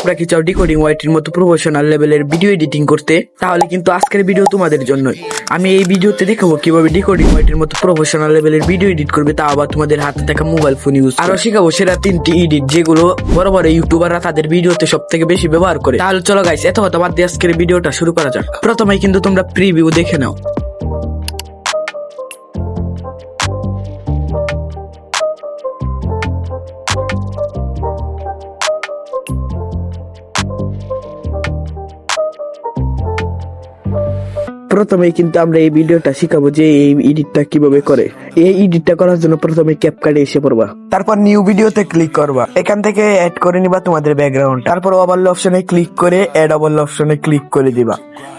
তোমরা কি চাও ডিকোডিং ওয়াইটির মতো প্রফেশনাল লেভেলের ভিডিও এডিটিং করতে? তাহলে কিন্তু আজকের ভিডিও তোমাদের জন্যই। আমি এই ভিডিওতে দেখাবো কিভাবে ডিকোডিং ওয়াইটির মতো প্রফেশনাল লেভেলের ভিডিও এডিট করবে, তা আবার তোমাদের হাতে থাকা মোবাইল ফোন ইউজ। আরো শিখাবো সেরা 3টি এডিট যেগুলো বড় বড় ইউটিউবাররা তাদের ভিডিওতে সব থেকে বেশি ব্যবহার করে। তাহলে চলো গাইস, এত কথা বাদ দিয়ে আজকের ভিডিওটা শুরু করা যাক। প্রথমেই কিন্তু তোমরা প্রিভিউ দেখে নাও। প্রথমেই কিন্তু আমরা এই ভিডিওটা শিখাবো যে এই এডিটটা কিভাবে করে। এই এডিটটা করার জন্য প্রথমে ক্যাপকাটে এসে পড়বা, তারপর নিউ ভিডিওতে ক্লিক করবা, এখান থেকে অ্যাড করে নিবা তোমাদের ব্যাকগ্রাউন্ড, তারপর ওভারলে অপশনে ক্লিক করে অ্যাড ওভারলে অপশনে ক্লিক করে দিবা,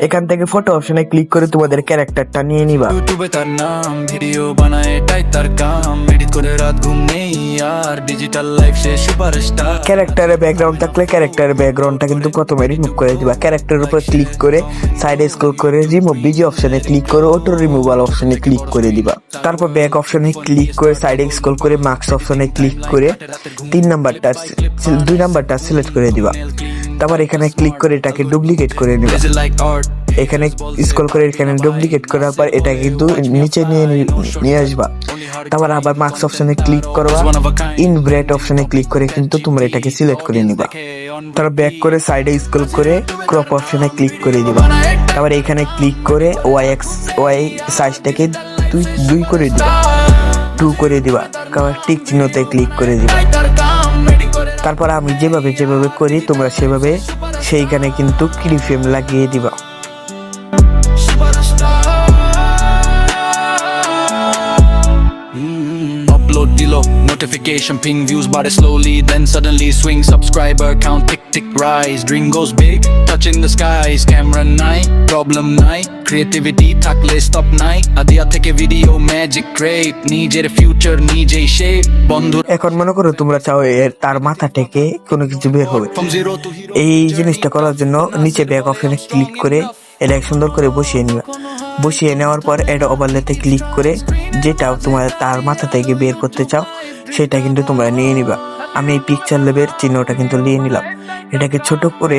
এখান থেকে ফটো অপশনে ক্লিক করে তোমাদের ক্যারেক্টারটা নিয়ে নিবা। ইউটিউবে তার নাম, ভিডিও বানায় এটাই তার কাম, এডিট করে রাত ঘুম নেই আর ডিজিটাল লাইফ সে সুপারস্টার। ক্যারেক্টারের ব্যাকগ্রাউন্ড থাকলে ক্যারেক্টারের ব্যাকগ্রাউন্ডটা কিন্তু প্রথমে রিমুভ করে দিবা। ক্যারেক্টারের উপর ক্লিক করে সাইডে স্ক্রল করে রিমুভ ভিডিও অপশনে ক্লিক করে অটো রিমুভাল অপশনে ক্লিক করে দিবা। তারপর ব্যাক অপশনে ক্লিক করে সাইডে স্ক্রল করে মার্কস অপশনে ক্লিক করে 2 নাম্বারটা সিলেক্ট করে দিবা। তারপর এখানে ক্লিক করে এটাকে ডুপ্লিকেট করে নিবা। এখানে স্ক্রল করে এখানে ডুপ্লিকেট করার পর এটা কিন্তু নিচে নিয়ে আসবা। তারপর আবার মার্কস অপশনে ক্লিক করবা, ইনব্রেট অপশনে ক্লিক করে কিন্তু তোমরা এটাকে সিলেক্ট করে নিবা। তারপর ব্যাক করে সাইডে স্ক্রল করে ক্রপ অপশনে ক্লিক করে দিবা। তারপর এখানে ক্লিক করে ওয়াই সাইজটাকে 2 করে দিবা, 2 করে দিবা। তারপর টিক চিহ্নতে ক্লিক করে দিবা। তারপর আমি যেভাবে করি তোমরা সেভাবে সেইখানে কিন্তু কিফ্রেম লাগিয়ে দিবা। Upload dilo, notification ping, views bought it slowly, then suddenly swing, subscriber count tick tick rise, dream goes big, touching the skies, camera night, problem night, creativity থাকলে stop night, আদিয়া থেকে ভিডিও ম্যাজিক ক্রিয়েট, নিজের future নিজেই shape বন্ধু। এখন মনে করো তোমরা চাও তার মাথা থেকে কোনো কিছু বের হবে। এই জিনিসটা করার জন্য নিচে ব্যাক অপশনে ক্লিক করে এটা সুন্দর করে বসিয়ে নিবা। বসিয়ে নেওয়ার পর এটা ওভারলেতে ক্লিক করে যেটা তোমার তার মাথা থেকে বের করতে চাও সেটা কিন্তু তোমরা নিয়ে নিবা। আমি এই পিকচার লেভেল চিহ্নটা কিন্তু নিয়ে নিলাম। এটাকে ছোট করে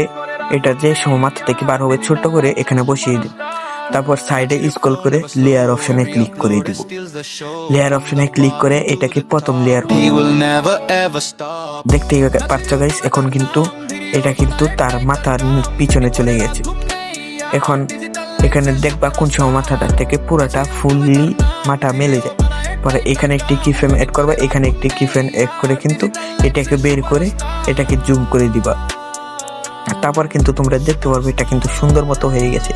এটা যে সময় মাথা থেকে বার হবে ছোট করে এখানে বসিয়ে দিই। তারপর সাইডে স্ক্রল করে লেয়ার অপশনে ক্লিক করে দিব। লেয়ার অপশনে ক্লিক করে এটাকে প্রথম লেয়ার দেখতে পাচ্ছ গাইস। এখন কিন্তু এটা কিন্তু তার মাথার পিছনে চলে গেছে। এখন এখানে দেখবা কোন সময় মাথাটা থেকে পুরাটা ফুললি মাথা মেলে যায়। পরে এখানে একটি কিফ্রেম অ্যাড করবা, এখানে একটি কিফ্রেম অ্যাড করে কিন্তু এটাকে বের করে এটাকে জুম করে দিবা। তারপর কিন্তু তোমরা দেখতে পারবে এটা কিন্তু সুন্দর মতো হয়ে গেছে।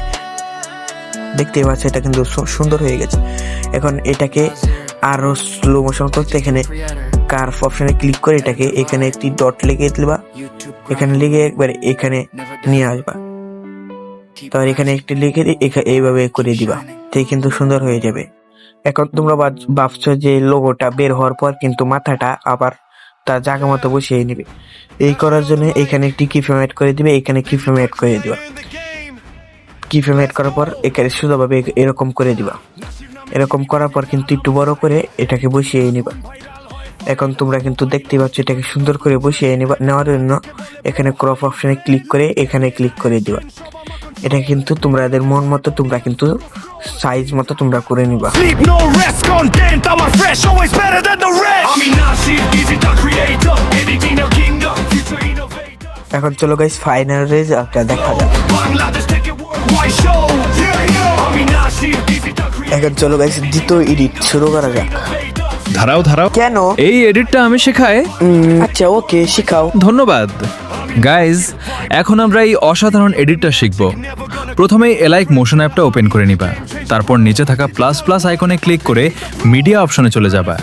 দেখতেই পাচ্ছ এটা কিন্তু সুন্দর হয়ে গেছে। এখন এটাকে আরো স্লো মোশন করতে এখানে কার্ভ অপশনে ক্লিক করে এটাকে এখানে একটি ডট লিখে দিবা, এখানে লিখে একবার এখানে নিয়ে আসবা। তারপর এখানে একটি লিখে এইভাবে করে দিবা, তাই কিন্তু সুন্দর হয়ে যাবে। এখন তোমরা ভাবছো যে লোগোটা বের হওয়ার পর কিন্তু মাথাটা আবার তার জায়গা মতো বসিয়ে নিবে। এই করার জন্য এখানে একটি কিফ্রেম অ্যাড করে দিবে, এখানে কিফ্রেম অ্যাড করে দিবা। কিফ্রেম অ্যাড করার পর এখানে সোজাভাবে এরকম করে দিবা। এরকম করার পর কিন্তু একটু বড় করে এটাকে বসিয়ে নিবা। এখন তোমরা কিন্তু দেখতে পাচ্ছ এটাকে সুন্দর করে বসিয়ে নেওয়ার জন্য এখানে ক্রপ অপশনে ক্লিক করে এখানে ক্লিক করে দিবা। এটা কিন্তু তোমাদের মন মতো তোমরা কিন্তু সাইজ মতো তোমরা করে নিবা। এখন চলো গাইস ফাইনাল রেজাল্টটা দেখা যাক। এখন চলো গাইস দ্বিতীয় এডিট শুরু করা যাক। ধারাও কেন এই এডিটটা আমি শেখাই? আচ্ছা ওকে শিখাও। ধন্যবাদ গাইজ। এখন আমরা এই অসাধারণ এডিটটা শিখব। প্রথমে এলাইক মোশন অ্যাপটা ওপেন করে নিবা, তারপর নিচে থাকা প্লাস প্লাস আইকনে ক্লিক করে মিডিয়া অপশনে চলে যাবা।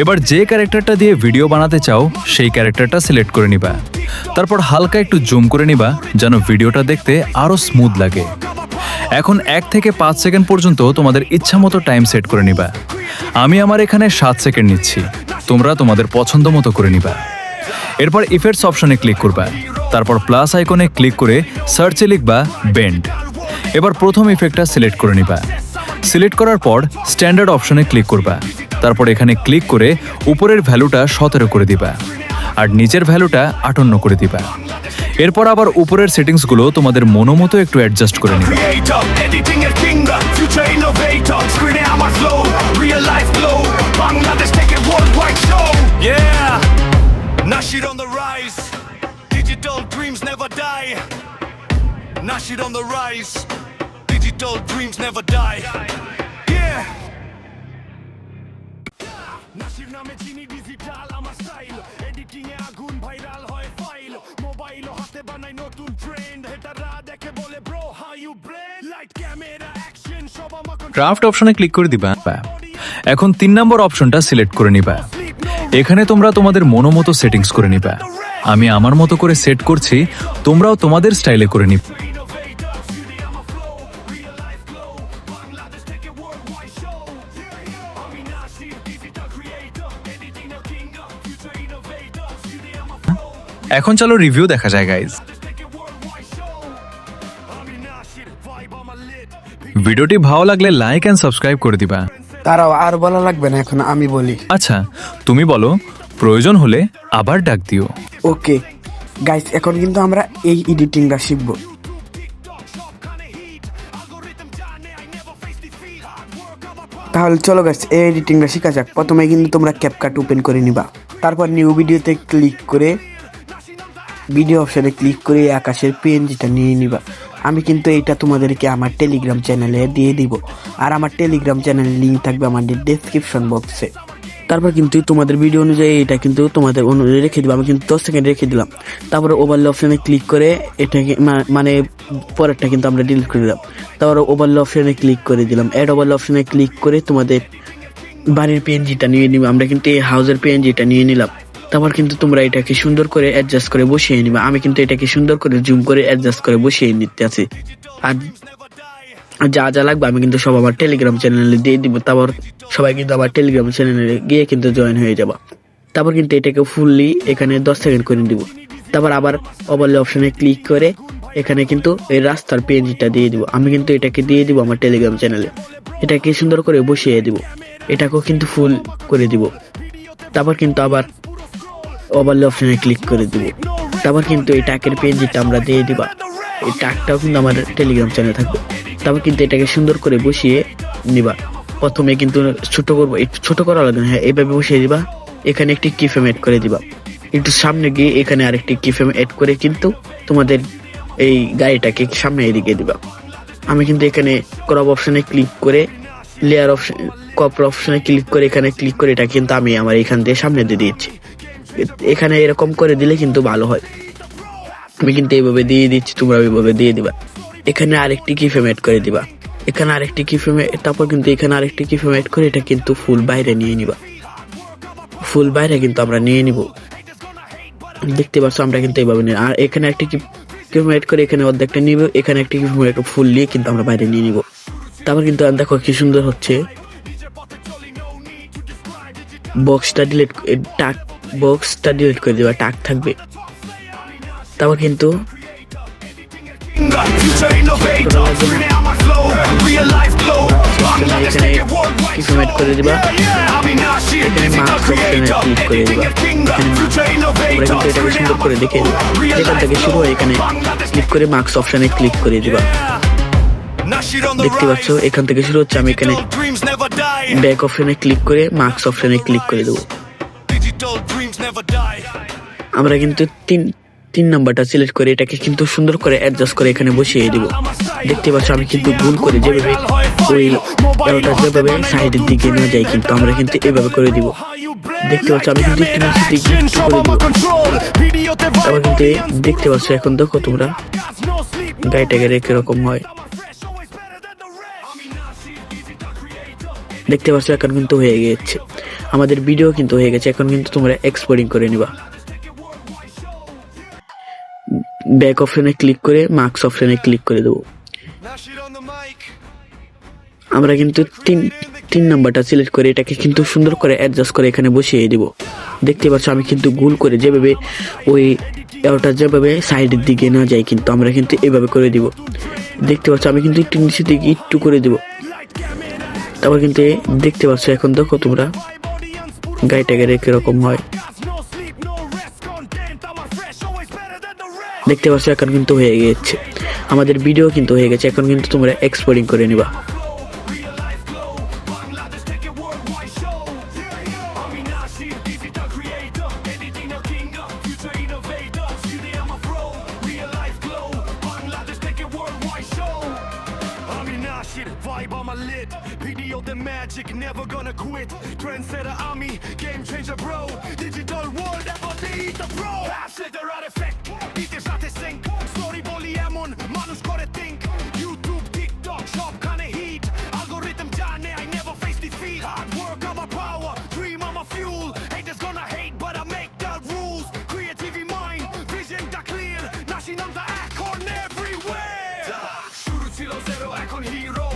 এবার যে ক্যারেক্টারটা দিয়ে ভিডিও বানাতে চাও সেই ক্যারেক্টারটা সিলেক্ট করে নিবা। তারপর হালকা একটু জুম করে নিবা যেন ভিডিওটা দেখতে আরো স্মুথ লাগে। এখন 1 থেকে 5 সেকেন্ড পর্যন্ত তোমাদের ইচ্ছা মতো টাইম সেট করে নিবা। আমি আমার এখানে 7 সেকেন্ড নিচ্ছি, তোমরা তোমাদের পছন্দ মতো করে নিবা। এরপর ইফেক্টস অপশনে ক্লিক করবা, তারপর প্লাস আইকনে ক্লিক করে সার্চে লিখবা বেন্ড। এবার প্রথম ইফেক্টটা সিলেক্ট করে নিবা। সিলেক্ট করার পর স্ট্যান্ডার্ড অপশনে ক্লিক করবা, তারপর এখানে ক্লিক করে উপরের ভ্যালুটা 17 করে দিবা আর নিচের ভ্যালুটা 58 করে দিবা। এরপর আবার উপরের সেটিংসগুলো তোমাদের মনোমতো একটু অ্যাডজাস্ট করে নিবে। Creator, editing and finger, future innovator, screen it on my flow, real life glow, Bangladesh take it worldwide show. Yeah, Nashid on the rise, digital dreams never die. Nashid on the rise, digital dreams never die. Yeah. Nashid নামে চিনি digital আমার style, editing এ আগুন viral হয় file, mobile হাতে বানাই নতুন trend, হেটাররা দেখে বলে bro how you brain, light camera action সব আমাকে ক্রাফট অপশনে ক্লিক করে দিবা। এখন 3 নম্বর অপশনটা সিলেক্ট করে নিবা। এখানে তোমরা তোমাদের মনোমতো সেটিংস করে নিবা। আমি আমার মতো করে সেট করছি, তোমরাও তোমাদের স্টাইলে করে নিবে। এখন চলো রিভিউ দেখা যায় গাইজ। ভিডিওটি ভালো লাগলে লাইক এন্ড সাবস্ক্রাইব করে দিবা। তারাও আর বলা লাগবে না, এখন আমি বলি। আচ্ছা তুমি বলো, প্রয়োজন হলে আবার ডাক দিও। ওকে গাইস, এখন কিন্তু আমরা এই এডিটিংটা শিখবো। তাহলে চলো গাইস, এই এডিটিংটা শেখা যাক। প্রথমে কিন্তু তোমরা ক্যাপকাট ওপেন করে নিবা, তারপর নিউ ভিডিওতে ক্লিক করে ভিডিও অপশনে ক্লিক করে আকাশের পিএনজিটা নিয়ে নিবা। আমি কিন্তু এটা তোমাদেরকে আমার টেলিগ্রাম চ্যানেলে দিয়ে দিব, আর আমার টেলিগ্রাম চ্যানেলের লিঙ্ক থাকবে আমাদের ডেসক্রিপশন বক্সে। তারপর কিন্তু তোমাদের ভিডিও অনুযায়ী এটা কিন্তু তোমাদের অনুযায়ী রেখে দিব। আমি কিন্তু 10 সেকেন্ড রেখে দিলাম। তারপরে ওভারলে অপশনে ক্লিক করে এটাকে মানে পরেরটা কিন্তু আমরা ডিলিট করে দিলাম। তারপরে ওভারলে অপশনে ক্লিক করে দিলাম। অ্যাড ওভারলে অপশনে ক্লিক করে তোমাদের বাড়ির পিএনজিটা নিয়ে নিব। আমরা কিন্তু এই হাউসের পিএনজিটা নিয়ে নিলাম। তারপর কিন্তু তোমরা এটাকে সুন্দর করে অ্যাডজাস্ট করে বসিয়ে নিবা। আমি কিন্তু এটাকে সুন্দর করে জুম করে অ্যাডজাস্ট করে বসিয়ে নিতে আছি। আর যা যা লাগবে আমি কিন্তু সব আমার টেলিগ্রাম চ্যানেলে দিয়ে দিব। তারপর সবাই কিন্তু আমার টেলিগ্রাম চ্যানেলে গিয়ে কিন্তু জয়েন হয়ে যাবা। তারপর কিন্তু এটাকে ফুললি এখানে 10 সেকেন্ড করে দিব। তারপর আবার ওভারলে অপশনে ক্লিক করে এখানে কিন্তু এই রাস্তার পিএনজিটা দিয়ে দিব। আমি কিন্তু এটাকে দিয়ে দিব আমার টেলিগ্রাম চ্যানেলে। এটাকে সুন্দর করে বসিয়ে দিব, এটাকেও কিন্তু ফুল করে দিব। তারপর কিন্তু আবার ওভারলে অপশনে ক্লিক করে দিব। তারপর কিন্তু এই টাকের পিএনজিটা আমরা দিয়ে দিবা। এই টাকটাও কিন্তু আমার টেলিগ্রাম চ্যানেলে থাকবে। তারপর কিন্তু এটাকে সুন্দর করে বসিয়ে নিবা। প্রথমে কিন্তু ছোট করবো, একটু ছোট করা লাগবে না, হ্যাঁ এইভাবে বসিয়ে দিবা। এখানে একটি কি ফ্রেম এড করে দিবা। একটু সামনে গিয়ে এখানে আরেকটি কি ফ্রেম এড করে কিন্তু তোমাদের এই গাড়িটাকে সামনে এদিকে দিবা। আমি কিন্তু এখানে ক্রপ অপশনে ক্লিক করে লেয়ার অপশন ক্রপ অপশনে ক্লিক করে এখানে ক্লিক করে এটা কিন্তু আমি আমার এখান দিয়ে সামনে দিয়ে দিচ্ছি। এখানে এরকম করে দিলে কিন্তু ভালো হয়। আমি কিন্তু এইভাবে দিয়ে দিচ্ছি, তোমরা এইভাবে দিয়ে দিবা। এখানে আরেকটি কি ফ্রেম এড করে দিবা। এখানে আরেকটি কি ফ্রেম, তারপর কিন্তু এখানে আরেকটি কি ফ্রেম এড করে এটা কিন্তু ফুল বাইরে নিয়ে নিবা। ফুল বাইরে কিন্তু আমরা নিয়ে নিব, দেখতে পাচ্ছ আমরা কিন্তু এইভাবে নিই। আর এখানে একটি কি ফ্রেম এড করে এখানে অর্ধেকটা নিব, এখানে একটি কি ফ্রেম ফুল নিয়ে কিন্তু আমরা বাইরে নিয়ে নিব। তারপর কিন্তু দেখো কি সুন্দর হচ্ছে। বক্সটা ডিলিট, টাক বক্সটা ডিলিট করে দিবা, টাক থাকবে। তারপর কিন্তু future innovator, screen it on my flow, real life glow, Bangladesh take it worldwide show. Add করে দিবা। I'm in Nashid, এখানে digital মাস্ক অপশনে creator, ক্লিক করে editing দিবা। and finger, future আমরা innovator, কিন্তু এটাকে screen it সুন্দর on করে my দেখে flow, real যেখান life থেকে শুরু হয় এখানে Bangladesh ক্লিক করে মাস্ক অপশনে ক্লিক করে দিবা। Nashid on the দেখতে পাচ্ছ rise, এখান থেকে শুরু হচ্ছে। আমি এখানে digital dreams never die, back অপশনে ক্লিক করে মাস্ক অপশনে ক্লিক করে দেবো। digital dreams never die. আমরা কিন্তু তিন নাম্বারটা সিলেক্ট করে এটাকে কিন্তু সুন্দর করে অ্যাডজাস্ট করে এখানে বসিয়ে দিব। দেখতে পাচ্ছ আমি কিন্তু ভুল করে যেভাবে ওই এরোটা যেভাবে সাইডের দিকে না যায় কিন্তু আমরা কিন্তু এভাবে করে দিব। দেখতে পাচ্ছ আমি কিন্তু একটু নিচের দিকে একটু করে দিব। তারপর কিন্তু দেখতে পাচ্ছ এখন দেখো তোমরা গাড়িটাকে রেখে এরকম হয়। দেখতে পাচ্ছ এখন কিন্তু হয়ে গেছে, আমাদের ভিডিও কিন্তু হয়ে গেছে। এখন কিন্তু তোমরা এক্সপোর্টিং করে নিবা। ব্যাক অপশনে ক্লিক করে মার্কস অপশনে ক্লিক করে দেবো। Nashid on the mic. আমরা কিন্তু তিন নাম্বারটা সিলেক্ট করে এটাকে কিন্তু সুন্দর করে অ্যাডজাস্ট করে এখানে বসিয়ে দিব। দেখতে পাচ্ছ আমি কিন্তু ভুল করে যেভাবে ওই এরোটা যেভাবে সাইডের দিকে না যায় কিন্তু আমরা কিন্তু এভাবে করে দিব। দেখতে পাচ্ছ আমি কিন্তু একটু নিচের দিকে একটু করে দিব। তারপর কিন্তু দেখতে পাচ্ছ এখন দেখো তোমরা গাড়িটাকে রেখে এরকম হয়। দেখতে পাচ্ছ এখন কিন্তু হয়ে গেছে, আমাদের ভিডিও কিন্তু হয়ে গেছে। এখন কিন্তু তোমরা এক্সপোর্টিং করে নিবা। Vibe on my lid, video the magic, never gonna quit. Trendsetter army, game changer bro. Digital world, never need the pro. Hashtag effect, bitte satte sync. Story boli emon, manus kore think. YouTube, TikTok, shop kane heat. Algorithm jane, I never face defeat. Hard work, I'm a power, dream, I'm a fuel. Haters gonna hate, but I make the rules. Creative mind, vision da clear. National the acorn everywhere. Shuru chilo zero, icon hero.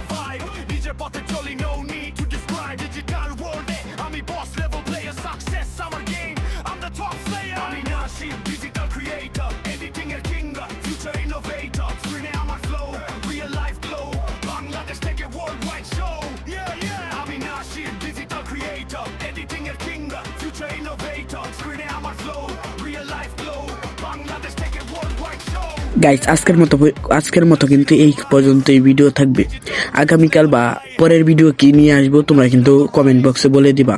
But jolly no need to describe digital world. I'm a boss level player, success summer game. I'm the top player. I'm Nashi, digital creator, editing a king, future innovator. Screen I'm a flow, real life glow. Bangladesh take a worldwide show. Yeah, yeah. I'm Nashi, digital creator, editing a king, future innovator. Screen I'm a flow, real life glow. Bangladesh take a worldwide show. Guys আজকের মতো কিন্তু এই পর্যন্ত এই video থাকবে। আগামীকাল বা পরের ভিডিও কি নিয়ে আসবো তোমরা কিন্তু কমেন্ট বক্সে বলে দিবা।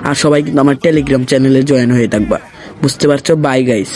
আর সবাই কিন্তু আমার টেলিগ্রাম চ্যানেলে জয়েন হয়ে থাকবা। বুঝতে পারছো? Bye guys.